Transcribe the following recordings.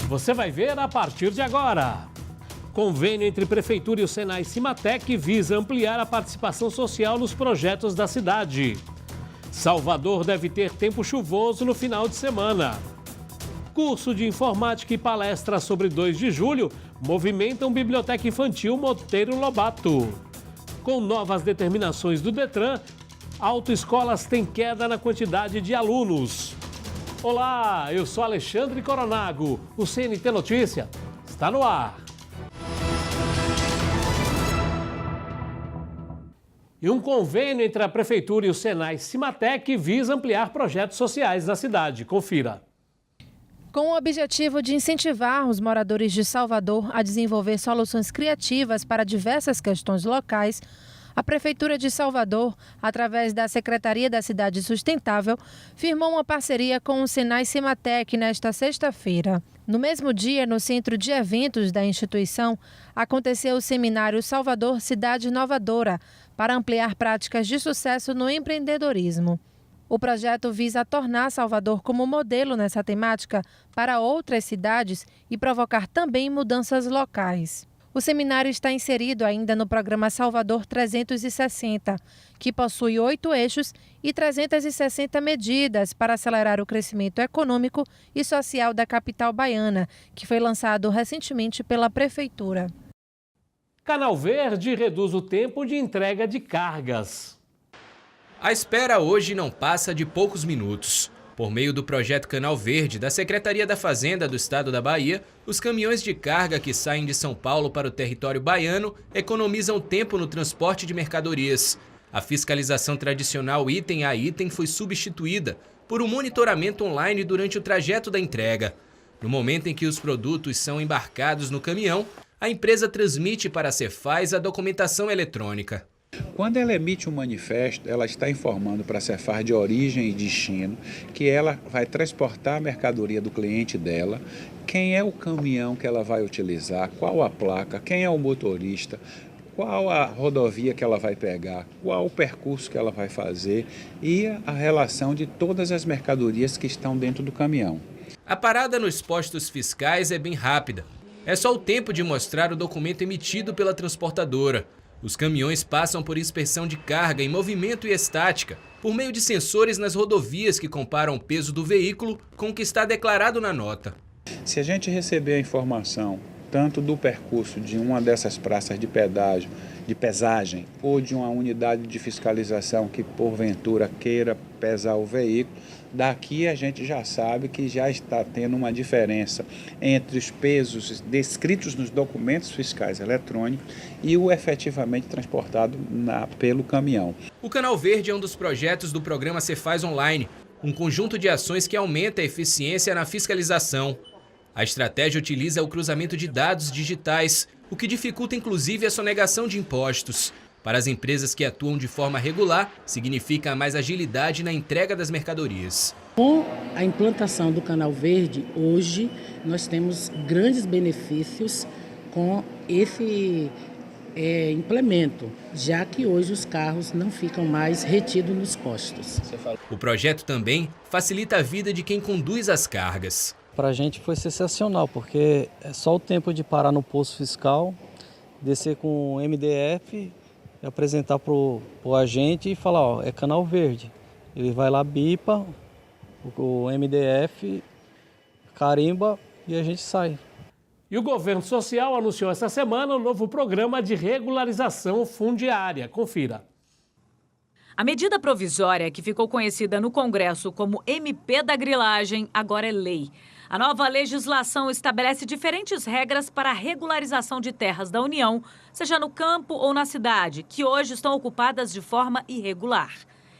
Você vai ver a partir de agora. Convênio entre Prefeitura e o Senai Cimatec visa ampliar a participação social nos projetos da cidade. Salvador deve ter tempo chuvoso no final de semana. Curso de Informática e palestra sobre 2 de julho movimentam Biblioteca Infantil Monteiro Lobato. Com novas determinações do Detran, autoescolas têm queda na quantidade de alunos. Olá, eu sou Alexandre Coronago. O CNT Notícia está no ar. E um convênio entre a Prefeitura e o Senai Cimatec visa ampliar projetos sociais na cidade. Confira. Com o objetivo de incentivar os moradores de Salvador a desenvolver soluções criativas para diversas questões locais, a Prefeitura de Salvador, através da Secretaria da Cidade Sustentável, firmou uma parceria com o Senai Cimatec nesta sexta-feira. No mesmo dia, no centro de eventos da instituição, aconteceu o seminário Salvador Cidade Inovadora, para ampliar práticas de sucesso no empreendedorismo. O projeto visa tornar Salvador como modelo nessa temática para outras cidades e provocar também mudanças locais. O seminário está inserido ainda no programa Salvador 360, que possui 8 eixos e 360 medidas para acelerar o crescimento econômico e social da capital baiana, que foi lançado recentemente pela Prefeitura. Canal Verde reduz o tempo de entrega de cargas. A espera hoje não passa de poucos minutos. Por meio do projeto Canal Verde da Secretaria da Fazenda do Estado da Bahia, os caminhões de carga que saem de São Paulo para o território baiano economizam tempo no transporte de mercadorias. A fiscalização tradicional item a item foi substituída por um monitoramento online durante o trajeto da entrega. No momento em que os produtos são embarcados no caminhão, a empresa transmite para a Cefaz a documentação eletrônica. Quando ela emite um manifesto, ela está informando para a Cefaz de origem e destino que ela vai transportar a mercadoria do cliente dela, quem é o caminhão que ela vai utilizar, qual a placa, quem é o motorista, qual a rodovia que ela vai pegar, qual o percurso que ela vai fazer e a relação de todas as mercadorias que estão dentro do caminhão. A parada nos postos fiscais é bem rápida. É só o tempo de mostrar o documento emitido pela transportadora. Os caminhões passam por inspeção de carga em movimento e estática, por meio de sensores nas rodovias que comparam o peso do veículo com o que está declarado na nota. Se a gente receber a informação tanto do percurso de uma dessas praças de pedágio, de pesagem, ou de uma unidade de fiscalização que porventura queira pesar o veículo, daqui a gente já sabe que já está tendo uma diferença entre os pesos descritos nos documentos fiscais eletrônicos e o efetivamente transportado pelo caminhão. O Canal Verde é um dos projetos do programa Cefaz Online, um conjunto de ações que aumenta a eficiência na fiscalização. A estratégia utiliza o cruzamento de dados digitais, o que dificulta inclusive a sonegação de impostos. Para as empresas que atuam de forma regular, significa mais agilidade na entrega das mercadorias. Com a implantação do Canal Verde, hoje nós temos grandes benefícios com esse implemento, já que hoje os carros não ficam mais retidos nos postos. O projeto também facilita a vida de quem conduz as cargas. Para a gente foi sensacional, porque é só o tempo de parar no posto fiscal, descer com o MDF, apresentar para o agente e falar, ó, é Canal Verde. Ele vai lá, bipa o MDF, carimba e a gente sai. E o governo social anunciou esta semana um novo programa de regularização fundiária. Confira. A medida provisória, que ficou conhecida no Congresso como MP da Grilagem, agora é lei. A nova legislação estabelece diferentes regras para a regularização de terras da União, seja no campo ou na cidade, que hoje estão ocupadas de forma irregular.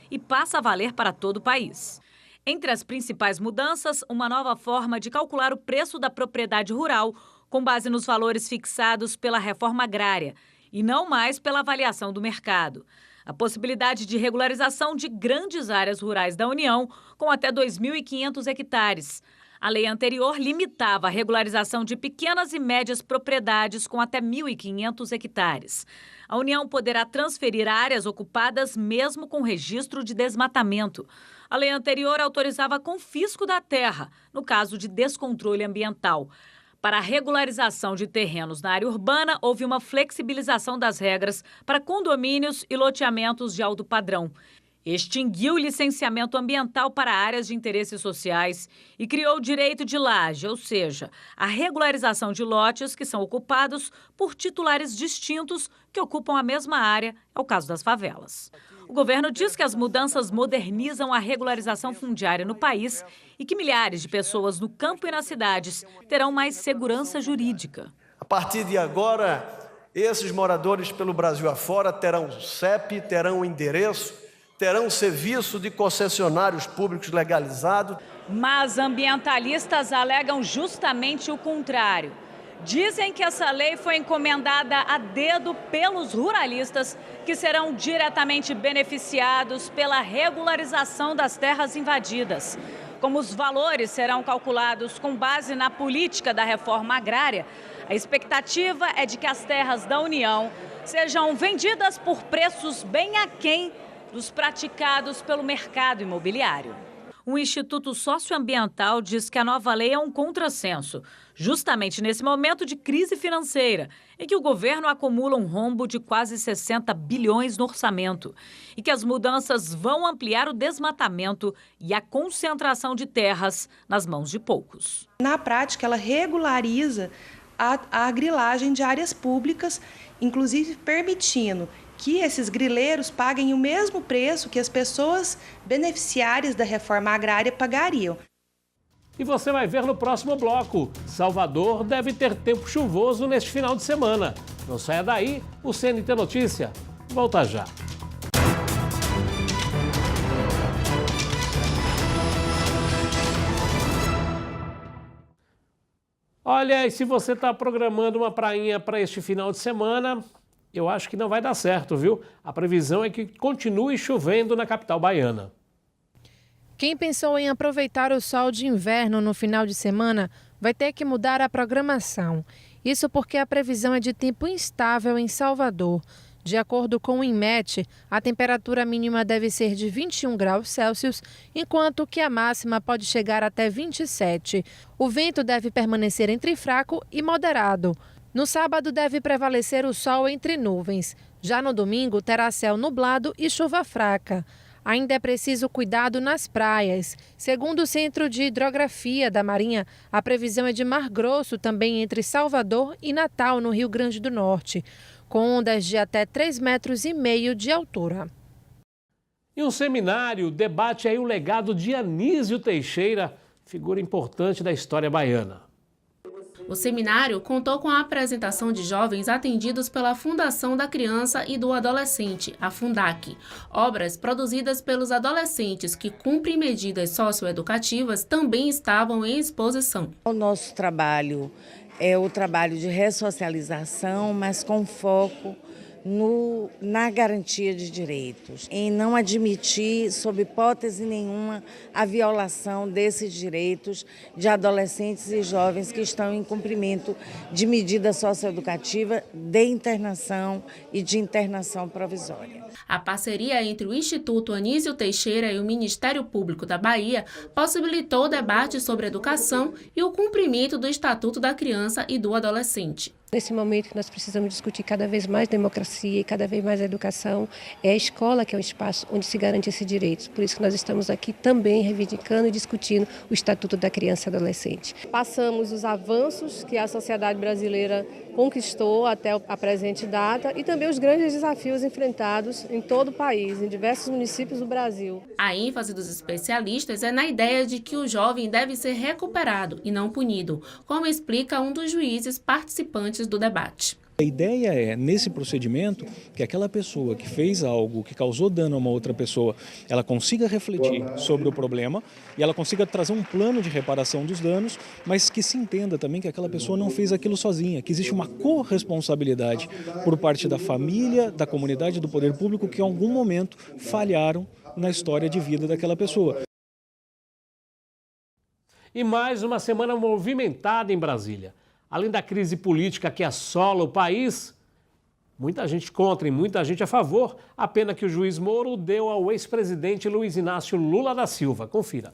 E passa a valer para todo o país. Entre as principais mudanças, uma nova forma de calcular o preço da propriedade rural, com base nos valores fixados pela reforma agrária, e não mais pela avaliação do mercado. A possibilidade de regularização de grandes áreas rurais da União, com até 2.500 hectares. A lei anterior limitava a regularização de pequenas e médias propriedades com até 1.500 hectares. A União poderá transferir áreas ocupadas mesmo com registro de desmatamento. A lei anterior autorizava confisco da terra, no caso de descontrole ambiental. Para a regularização de terrenos na área urbana, houve uma flexibilização das regras para condomínios e loteamentos de alto padrão. Extinguiu o licenciamento ambiental para áreas de interesses sociais e criou o direito de laje, ou seja, a regularização de lotes que são ocupados por titulares distintos que ocupam a mesma área, é o caso das favelas. O governo diz que as mudanças modernizam a regularização fundiária no país e que milhares de pessoas no campo e nas cidades terão mais segurança jurídica. A partir de agora, esses moradores pelo Brasil afora terão CEP, terão endereço, terão serviço de concessionários públicos legalizados. Mas ambientalistas alegam justamente o contrário. Dizem que essa lei foi encomendada a dedo pelos ruralistas, que serão diretamente beneficiados pela regularização das terras invadidas. Como os valores serão calculados com base na política da reforma agrária, a expectativa é de que as terras da União sejam vendidas por preços bem aquém dos praticados pelo mercado imobiliário. O Instituto Socioambiental diz que a nova lei é um contrassenso, justamente nesse momento de crise financeira, em que o governo acumula um rombo de quase 60 bilhões no orçamento, e que as mudanças vão ampliar o desmatamento e a concentração de terras nas mãos de poucos. Na prática, ela regulariza a grilagem de áreas públicas, inclusive permitindo que esses grileiros paguem o mesmo preço que as pessoas beneficiárias da reforma agrária pagariam. E você vai ver no próximo bloco. Salvador deve ter tempo chuvoso neste final de semana. Não saia daí, o CNT Notícia volta já. Olha, e se você está programando uma prainha para este final de semana, eu acho que não vai dar certo, viu? A previsão é que continue chovendo na capital baiana. Quem pensou em aproveitar o sol de inverno no final de semana vai ter que mudar a programação. Isso porque a previsão é de tempo instável em Salvador. De acordo com o INMET, a temperatura mínima deve ser de 21 graus Celsius, enquanto que a máxima pode chegar até 27. O vento deve permanecer entre fraco e moderado. No sábado deve prevalecer o sol entre nuvens. Já no domingo terá céu nublado e chuva fraca. Ainda é preciso cuidado nas praias. Segundo o Centro de Hidrografia da Marinha, a previsão é de mar grosso também entre Salvador e Natal, no Rio Grande do Norte, com ondas de até 3,5 metros de altura. E um seminário debate aí o legado de Anísio Teixeira, figura importante da história baiana. O seminário contou com a apresentação de jovens atendidos pela Fundação da Criança e do Adolescente, a Fundac. Obras produzidas pelos adolescentes que cumprem medidas socioeducativas também estavam em exposição. O nosso trabalho é o trabalho de ressocialização, mas com foco na garantia de direitos, em não admitir, sob hipótese nenhuma, a violação desses direitos de adolescentes e jovens que estão em cumprimento de medida socioeducativa de internação e de internação provisória. A parceria entre o Instituto Anísio Teixeira e o Ministério Público da Bahia possibilitou o debate sobre educação e o cumprimento do Estatuto da Criança e do Adolescente. Nesse momento que nós precisamos discutir cada vez mais democracia e cada vez mais educação, é a escola que é o espaço onde se garante esses direitos. Por isso que nós estamos aqui também reivindicando e discutindo o Estatuto da Criança e Adolescente. Passamos os avanços que a sociedade brasileira conquistou até a presente data e também os grandes desafios enfrentados em todo o país, em diversos municípios do Brasil. A ênfase dos especialistas é na ideia de que o jovem deve ser recuperado e não punido, como explica um dos juízes participantes do debate. A ideia é, nesse procedimento, que aquela pessoa que fez algo, que causou dano a uma outra pessoa, ela consiga refletir sobre o problema e ela consiga trazer um plano de reparação dos danos, mas que se entenda também que aquela pessoa não fez aquilo sozinha, que existe uma corresponsabilidade por parte da família, da comunidade, do poder público, que em algum momento falharam na história de vida daquela pessoa. E mais uma semana movimentada em Brasília. Além da crise política que assola o país, muita gente contra e muita gente a favor, a pena que o juiz Moro deu ao ex-presidente Luiz Inácio Lula da Silva. Confira.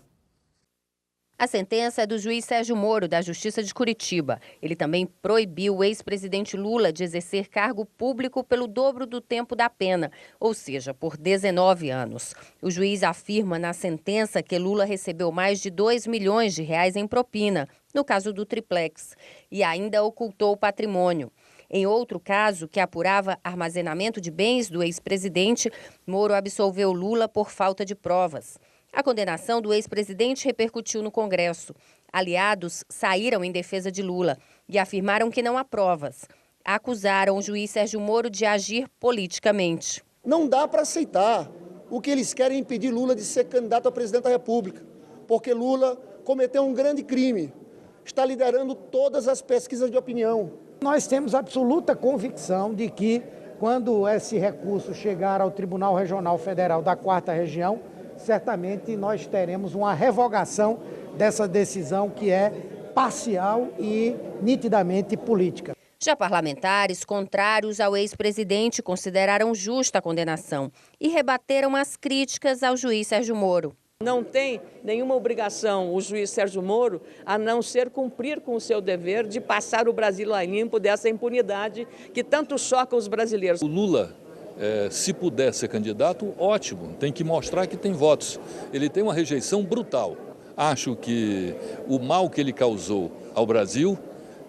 A sentença é do juiz Sérgio Moro, da Justiça de Curitiba. Ele também proibiu o ex-presidente Lula de exercer cargo público pelo dobro do tempo da pena, ou seja, por 19 anos. O juiz afirma na sentença que Lula recebeu mais de R$2 milhões em propina, no caso do triplex, e ainda ocultou o patrimônio. Em outro caso, que apurava armazenamento de bens do ex-presidente, Moro absolveu Lula por falta de provas. A condenação do ex-presidente repercutiu no Congresso. Aliados saíram em defesa de Lula e afirmaram que não há provas. Acusaram o juiz Sérgio Moro de agir politicamente. Não dá para aceitar o que eles querem impedir Lula de ser candidato a presidente da República, porque Lula cometeu um grande crime, está liderando todas as pesquisas de opinião. Nós temos absoluta convicção de que, quando esse recurso chegar ao Tribunal Regional Federal da 4ª Região, certamente nós teremos uma revogação dessa decisão que é parcial e nitidamente política. Já parlamentares contrários ao ex-presidente consideraram justa a condenação e rebateram as críticas ao juiz Sérgio Moro. Não tem nenhuma obrigação o juiz Sérgio Moro a não ser cumprir com o seu dever de passar o Brasil a limpo dessa impunidade que tanto choca os brasileiros. O Lula, se puder ser candidato, ótimo, tem que mostrar que tem votos. Ele tem uma rejeição brutal. Acho que o mal que ele causou ao Brasil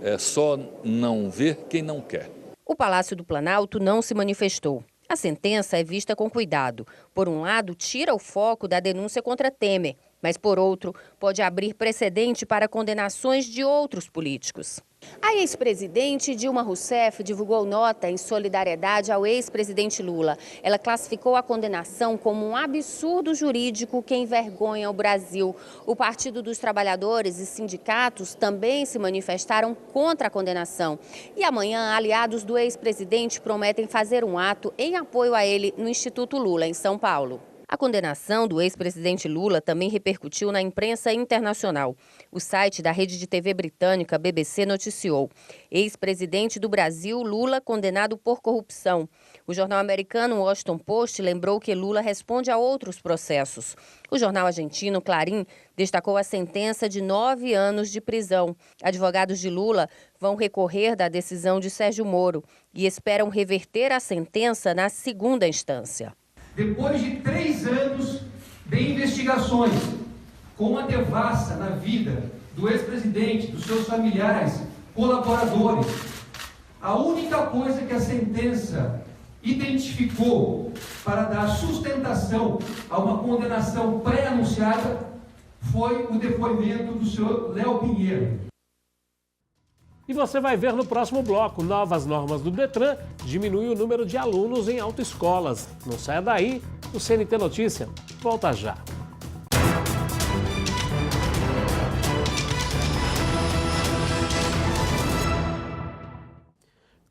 é só não ver quem não quer. O Palácio do Planalto não se manifestou. A sentença é vista com cuidado. Por um lado, tira o foco da denúncia contra Temer, mas por outro, pode abrir precedente para condenações de outros políticos. A ex-presidente Dilma Rousseff divulgou nota em solidariedade ao ex-presidente Lula. Ela classificou a condenação como um absurdo jurídico que envergonha o Brasil. O Partido dos Trabalhadores e sindicatos também se manifestaram contra a condenação. E amanhã, aliados do ex-presidente prometem fazer um ato em apoio a ele no Instituto Lula, em São Paulo. A condenação do ex-presidente Lula também repercutiu na imprensa internacional. O site da rede de TV britânica BBC noticiou: ex-presidente do Brasil, Lula condenado por corrupção. O jornal americano Washington Post lembrou que Lula responde a outros processos. O jornal argentino Clarín destacou a sentença de 9 anos de prisão. Advogados de Lula vão recorrer da decisão de Sérgio Moro e esperam reverter a sentença na segunda instância. Depois de 3 anos de investigações com a devassa na vida do ex-presidente, dos seus familiares, colaboradores, a única coisa que a sentença identificou para dar sustentação a uma condenação pré-anunciada foi o depoimento do senhor Léo Pinheiro. E você vai ver no próximo bloco, novas normas do Detran diminuem o número de alunos em autoescolas. Não saia daí, o CNT Notícia volta já.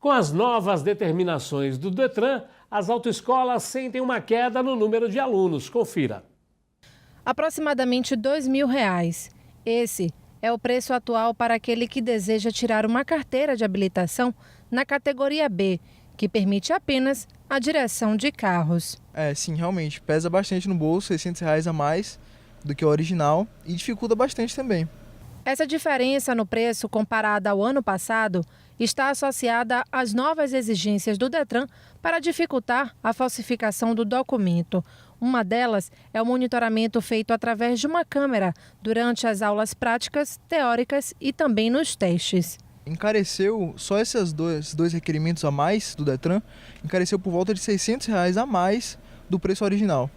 Com as novas determinações do Detran, as autoescolas sentem uma queda no número de alunos. Confira. Aproximadamente R$2.000. Esse é o preço atual para aquele que deseja tirar uma carteira de habilitação na categoria B, que permite apenas a direção de carros. Sim, realmente, pesa bastante no bolso, R$600 a mais do que o original e dificulta bastante também. Essa diferença no preço comparada ao ano passado está associada às novas exigências do Detran para dificultar a falsificação do documento. Uma delas é o monitoramento feito através de uma câmera durante as aulas práticas, teóricas e também nos testes. Encareceu, só esses dois requerimentos a mais do Detran, encareceu por volta de R$600 a mais do preço original.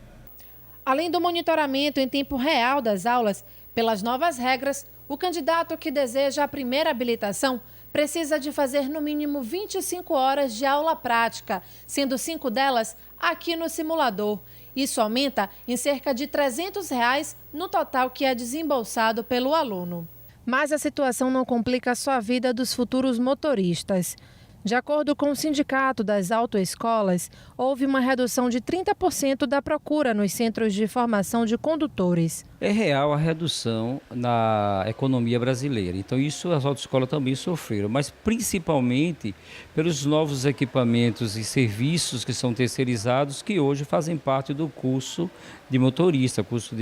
Além do monitoramento em tempo real das aulas, pelas novas regras, o candidato que deseja a primeira habilitação precisa de fazer no mínimo 25 horas de aula prática, sendo 5 delas aqui no simulador. Isso aumenta em cerca de R$300 no total que é desembolsado pelo aluno. Mas a situação não complica só a vida dos futuros motoristas. De acordo com o Sindicato das Autoescolas, houve uma redução de 30% da procura nos centros de formação de condutores. É real a redução na economia brasileira, então isso as autoescolas também sofreram, mas principalmente pelos novos equipamentos e serviços que são terceirizados, que hoje fazem parte do curso de motorista, curso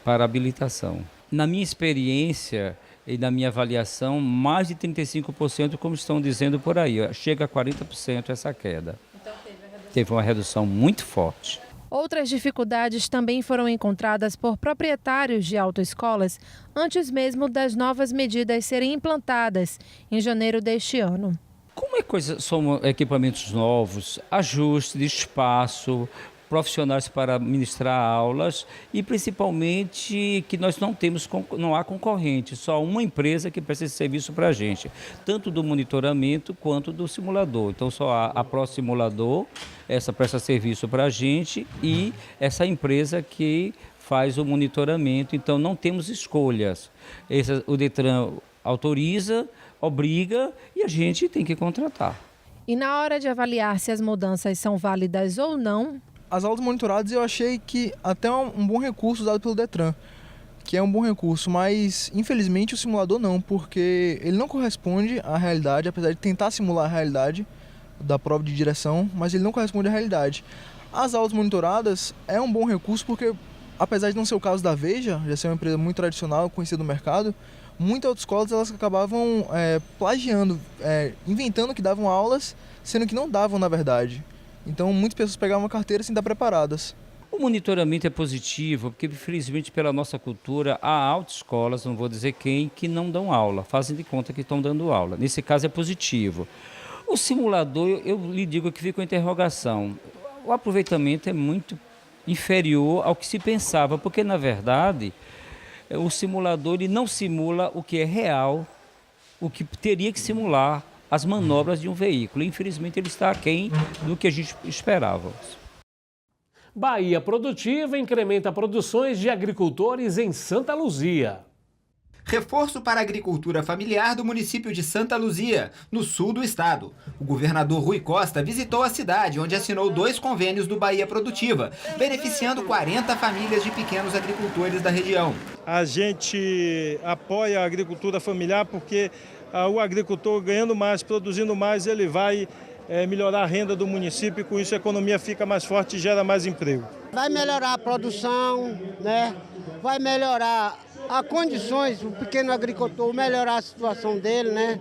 para habilitação. Na minha experiência e na minha avaliação, mais de 35%, como estão dizendo por aí, chega a 40% essa queda. Então teve uma redução muito forte. Outras dificuldades também foram encontradas por proprietários de autoescolas antes mesmo das novas medidas serem implantadas em janeiro deste ano. Como são equipamentos novos, ajuste de espaço, profissionais para ministrar aulas e principalmente que nós não há concorrente, só uma empresa que presta esse serviço para a gente, tanto do monitoramento quanto do simulador. Então só há a Pro Simulador, essa presta serviço para a gente e essa empresa que faz o monitoramento, então não temos escolhas. O Detran autoriza, obriga e a gente tem que contratar. E na hora de avaliar se as mudanças são válidas ou não, as aulas monitoradas eu achei que até é um bom recurso usado pelo Detran, que é um bom recurso, mas infelizmente o simulador não, porque ele não corresponde à realidade, apesar de tentar simular a realidade da prova de direção, mas ele não corresponde à realidade. As aulas monitoradas é um bom recurso porque, apesar de não ser o caso da Veja, já ser uma empresa muito tradicional, conhecida do mercado, muitas autoescolas elas acabavam plagiando, inventando que davam aulas, sendo que não davam na verdade. Então, muitas pessoas pegavam a carteira sem estar preparadas. O monitoramento é positivo, porque, infelizmente, pela nossa cultura, há autoescolas, não vou dizer quem, que não dão aula, fazem de conta que estão dando aula. Nesse caso, é positivo. O simulador, eu lhe digo que fica uma interrogação. O aproveitamento é muito inferior ao que se pensava, porque, na verdade, o simulador ele não simula o que é real, o que teria que simular as manobras de um veículo. Infelizmente, ele está aquém do que a gente esperava. Bahia Produtiva incrementa produções de agricultores em Santa Luzia. Reforço para a agricultura familiar do município de Santa Luzia, no sul do estado. O governador Rui Costa visitou a cidade, onde assinou 2 convênios do Bahia Produtiva, beneficiando 40 famílias de pequenos agricultores da região. A gente apoia a agricultura familiar porque o agricultor ganhando mais, produzindo mais, ele vai melhorar a renda do município e com isso a economia fica mais forte e gera mais emprego. Vai melhorar a produção, né? Vai melhorar as condições do pequeno agricultor, melhorar a situação dele, né?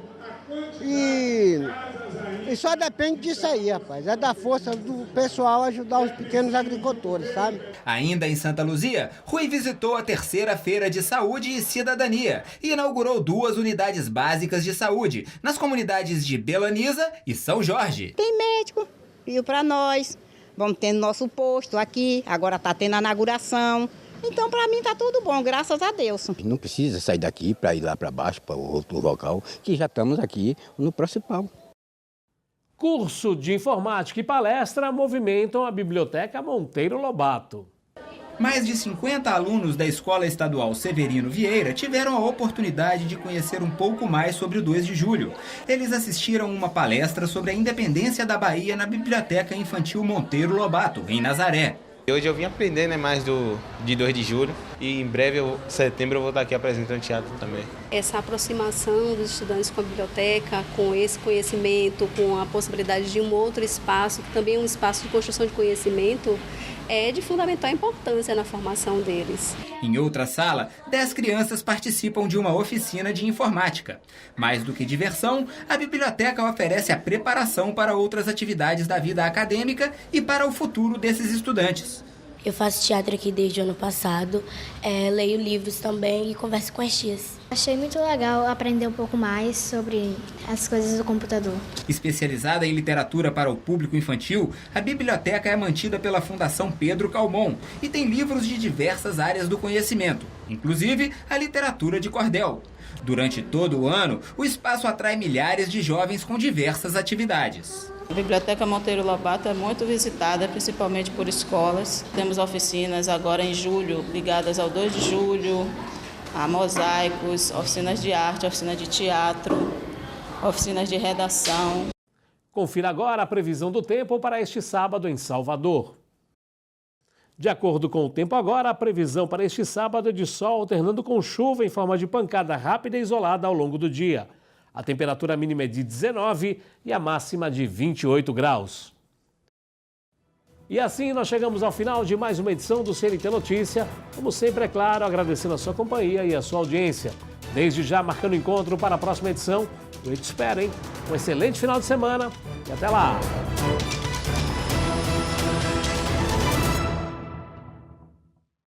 E só depende disso aí, rapaz. É da força do pessoal ajudar os pequenos agricultores, sabe? Ainda em Santa Luzia, Rui visitou a 3ª Feira de Saúde e Cidadania e inaugurou 2 unidades básicas de saúde nas comunidades de Belaniza e São Jorge. Tem médico, viu para nós. Vamos tendo nosso posto aqui, agora está tendo a inauguração. Então, para mim, está tudo bom, graças a Deus. Não precisa sair daqui para ir lá para baixo, para o outro local, que já estamos aqui no principal. Curso de informática e palestra movimentam a Biblioteca Monteiro Lobato. Mais de 50 alunos da Escola Estadual Severino Vieira tiveram a oportunidade de conhecer um pouco mais sobre o 2 de julho. Eles assistiram uma palestra sobre a independência da Bahia na Biblioteca Infantil Monteiro Lobato, em Nazaré. Hoje eu vim aprender mais de 2 de julho e em breve, setembro, eu vou estar aqui apresentando teatro também. Essa aproximação dos estudantes com a biblioteca, com esse conhecimento, com a possibilidade de um outro espaço, que também é um espaço de construção de conhecimento, é de fundamental importância na formação deles. Em outra sala, 10 crianças participam de uma oficina de informática. Mais do que diversão, a biblioteca oferece a preparação para outras atividades da vida acadêmica e para o futuro desses estudantes. Eu faço teatro aqui desde o ano passado, leio livros também e converso com as tias. Achei muito legal aprender um pouco mais sobre as coisas do computador. Especializada em literatura para o público infantil, a biblioteca é mantida pela Fundação Pedro Calmon e tem livros de diversas áreas do conhecimento, inclusive a literatura de cordel. Durante todo o ano, o espaço atrai milhares de jovens com diversas atividades. A Biblioteca Monteiro Lobato é muito visitada, principalmente por escolas. Temos oficinas agora em julho, ligadas ao 2 de julho, a mosaicos, oficinas de arte, oficinas de teatro, oficinas de redação. Confira agora a previsão do tempo para este sábado em Salvador. De acordo com o tempo agora, a previsão para este sábado é de sol alternando com chuva em forma de pancada rápida e isolada ao longo do dia. A temperatura mínima é de 19 e a máxima de 28 graus. E assim nós chegamos ao final de mais uma edição do CNT Notícia. Como sempre, é claro, agradecendo a sua companhia e a sua audiência. Desde já, marcando encontro para a próxima edição. Eu te espero, hein? Um excelente final de semana e até lá!